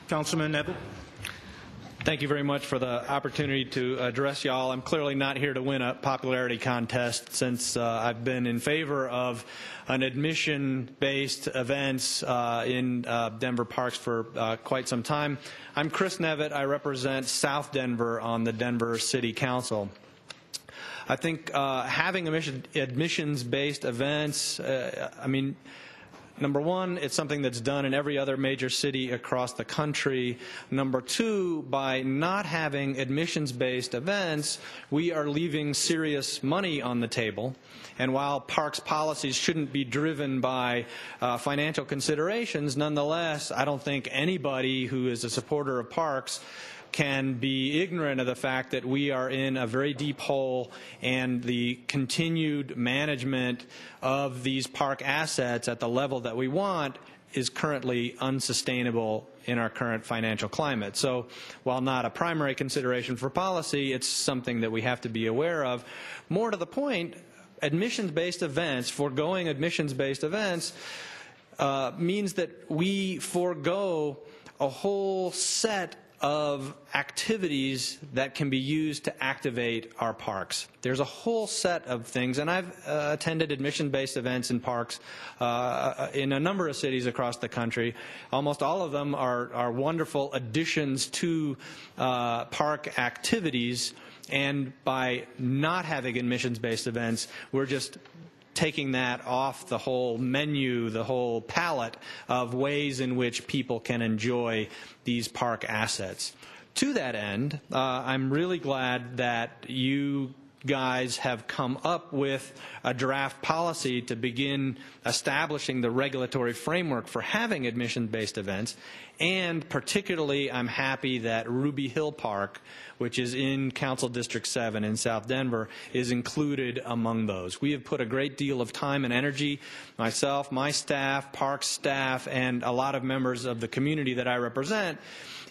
Councilman Nevitt. Thank you very much for the opportunity to address y'all. I'm clearly not here to win a popularity contest, since I've been in favor of an admission-based events in Denver parks for quite some time. I'm Chris Nevitt. I represent South Denver on the Denver City Council. I think having admissions-based events, number one, it's something that's done in every other major city across the country. Number two, by not having admissions-based events, we are leaving serious money on the table. And while parks policies shouldn't be driven by financial considerations, nonetheless, I don't think anybody who is a supporter of parks can be ignorant of the fact that we are in a very deep hole, and the continued management of these park assets at the level that we want is currently unsustainable in our current financial climate. So while not a primary consideration for policy, it's something that we have to be aware of. More to the point, admissions-based events, foregoing admissions-based events, means that we forego a whole set of activities that can be used to activate our parks. There's a whole set of things, and I've attended admission-based events in parks in a number of cities across the country. Almost all of them are wonderful additions to park activities, and by not having admissions-based events, we're just taking that off the whole menu, the whole palette of ways in which people can enjoy these park assets. To that end, I'm really glad that you guys have come up with a draft policy to begin establishing the regulatory framework for having admission-based events, and particularly I'm happy that Ruby Hill Park, which is in Council District 7 in South Denver, is included among those. We have put a great deal of time and energy, myself, my staff, park staff, and a lot of members of the community that I represent,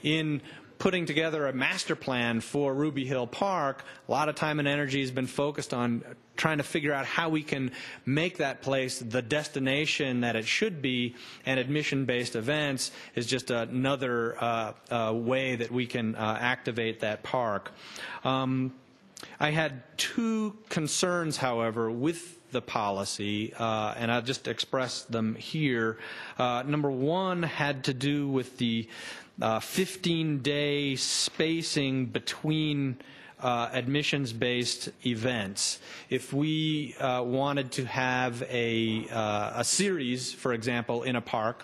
in putting together a master plan for Ruby Hill Park. A lot of time and energy has been focused on trying to figure out how we can make that place the destination that it should be, and admission-based events is just another way that we can activate that park. I had two concerns, however, with the policy, and I'll just express them here. Number one had to do with the 15-day spacing between admissions-based events. If we wanted to have a series, for example, in a park,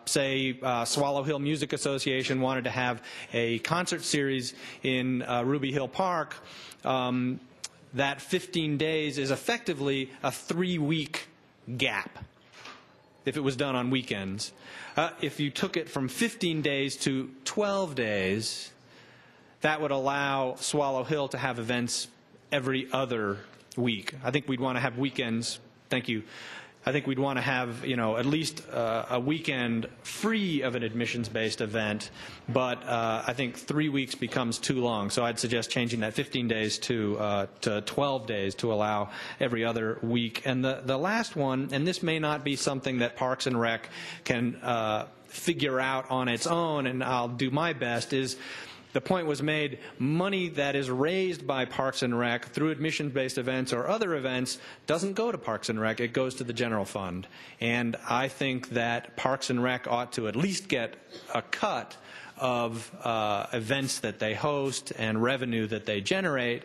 say Swallow Hill Music Association wanted to have a concert series in Ruby Hill Park, that 15 days is effectively a 3-week gap if it was done on weekends. If you took it from 15 days to 12 days, that would allow Swallow Hill to have events every other week. I think we'd want to have weekends. Thank you. I think we'd want to have, at least a weekend free of an admissions-based event, but I think 3 weeks becomes too long. So I'd suggest changing that 15 days to 12 days to allow every other week. And the last one, and this may not be something that Parks and Rec can figure out on its own, and I'll do my best, is the point was made, money that is raised by Parks and Rec through admission-based events or other events doesn't go to Parks and Rec, it goes to the general fund. And I think that Parks and Rec ought to at least get a cut of events that they host and revenue that they generate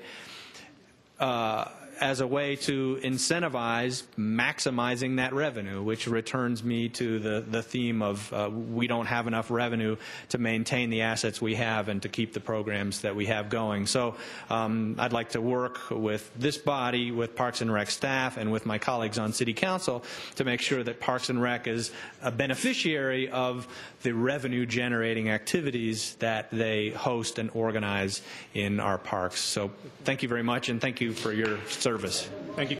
as a way to incentivize maximizing that revenue, which returns me to the theme of we don't have enough revenue to maintain the assets we have and to keep the programs that we have going. So I'd like to work with this body, with Parks and Rec staff, and with my colleagues on City Council to make sure that Parks and Rec is a beneficiary of the revenue-generating activities that they host and organize in our parks. So thank you very much, and thank you for your service. Thank you.